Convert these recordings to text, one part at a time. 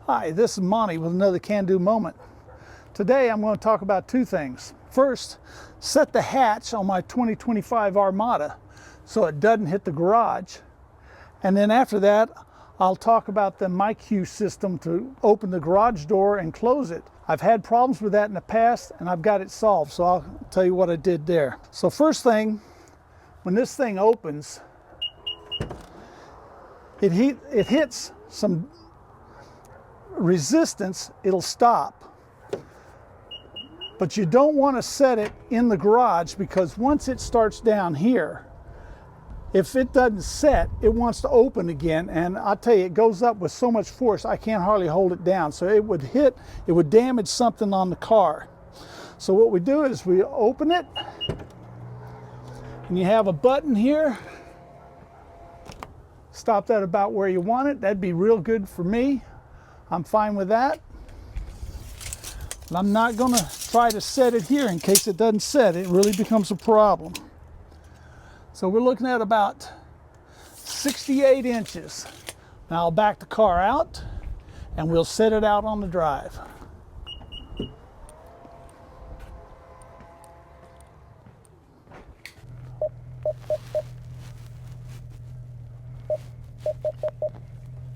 Hi, this is Monty with another can-do moment. Today I'm going to talk about two things. First, set the hatch on my 2025 Armada so it doesn't hit the garage. And then after that, I'll talk about the myQ system to open the garage door and close it. I've had problems with that in the past and I've got it solved, so I'll tell you what I did there. So first thing, when this thing opens, it hits some resistance, it'll stop. But you don't want to set it in the garage, because once it starts down here, if it doesn't set, it wants to open again, and I'll tell you, it goes up with so much force I can't hardly hold it down. So it would damage something on the car. So what we do is we open it, and you have a button here. Stop that about where you want it. That'd be real good for me. I'm fine with that. And I'm not going to try to set it here in case it doesn't set. It really becomes a problem. So we're looking at about 68 inches. Now I'll back the car out and we'll set it out on the drive.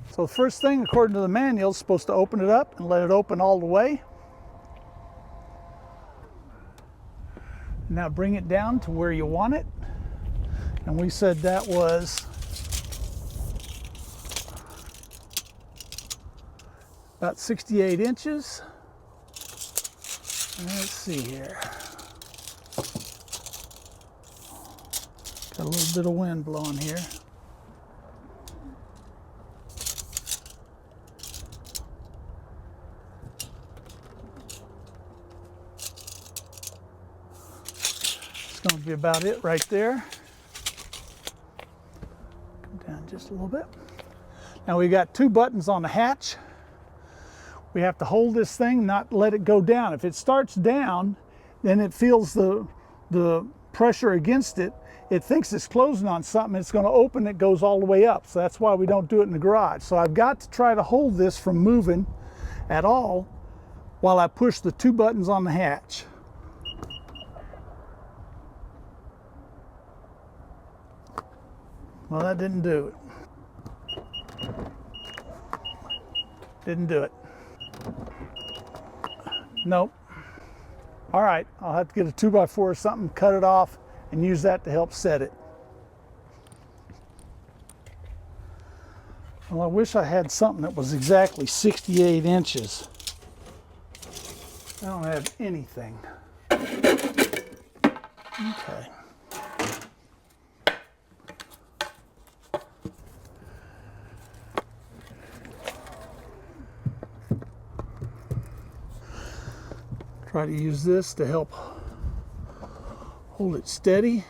So the first thing, according to the manual, is supposed to open it up and let it open all the way. Now bring it down to where you want it. And we said that was about 68 inches. Let's see here. Got a little bit of wind blowing here. Going to be about it right there. Come down just a little bit. Now we've got two buttons on the hatch. We have to hold this thing, not let it go down. If it starts down, then it feels the pressure against it. It thinks it's closing on something. It's going to open. It goes all the way up. So that's why we don't do it in the garage. So I've got to try to hold this from moving at all while I push the two buttons on the hatch. Well, that didn't do it. Didn't do it. Nope. All right, I'll have to get a 2x4 or something, cut it off, and use that to help set it. Well, I wish I had something that was exactly 68 inches. I don't have anything. Okay. Try to use this to help hold it steady.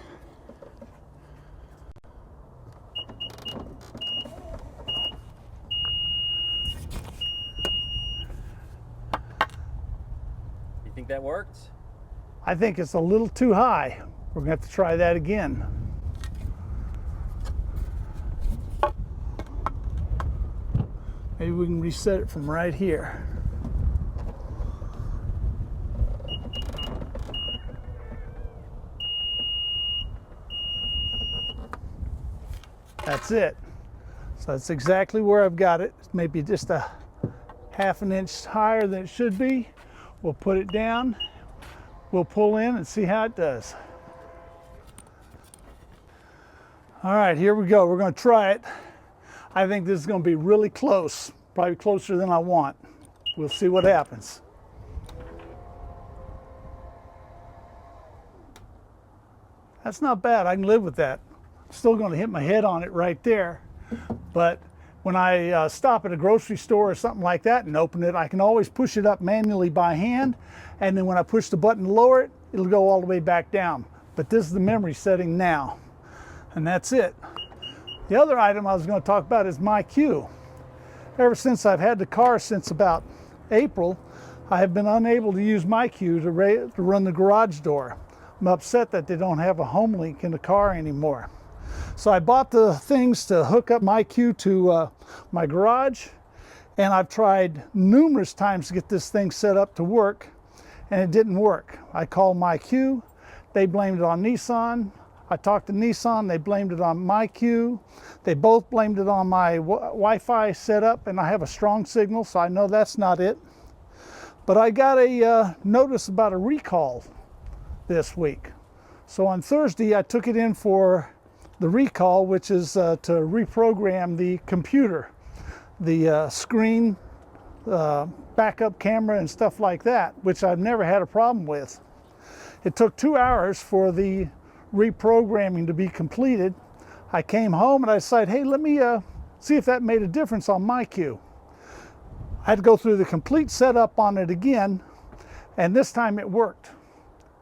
You think that worked? I think it's a little too high. We're going to have to try that again. Maybe we can reset it from right here. That's it. So that's exactly where I've got it. Maybe just a half an inch higher than it should be. We'll put it down. We'll pull in and see how it does. All right, here we go. We're going to try it. I think this is going to be really close, probably closer than I want. We'll see what happens. That's not bad. I can live with that. Still going to hit my head on it right there, but when I stop at a grocery store or something like that and open it, I can always push it up manually by hand, and then when I push the button to lower it, it'll go all the way back down. But this is the memory setting now, and that's it. The other item I was going to talk about is myQ. Ever since I've had the car since about April, I have been unable to use myQ to run the garage door. I'm upset that they don't have a home link in the car anymore. So I bought the things to hook up myQ to my garage, And I've tried numerous times to get this thing set up to work, and it didn't work. I called myQ, they blamed it on Nissan. I talked to Nissan, they blamed it on myQ. They both blamed it on my Wi-Fi setup, and I have a strong signal, so I know that's not it. But I got a notice about a recall this week. So on Thursday, I took it in for the recall, which is to reprogram the computer, the screen, backup camera, and stuff like that, which I've never had a problem with. It took 2 hours for the reprogramming to be completed. I came home and I decided, hey, let me see if that made a difference on myQ. I had to go through the complete setup on it again, and this time it worked.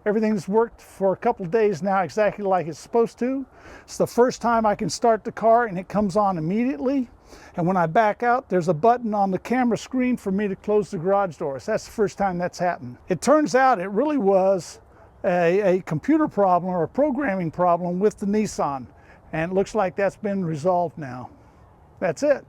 Everything's worked for a couple days now exactly like it's supposed to. It's the first time I can start the car and it comes on immediately. And when I back out, there's a button on the camera screen for me to close the garage doors. That's the first time that's happened. It turns out it really was a computer problem or a programming problem with the Nissan. And it looks like that's been resolved now. That's it.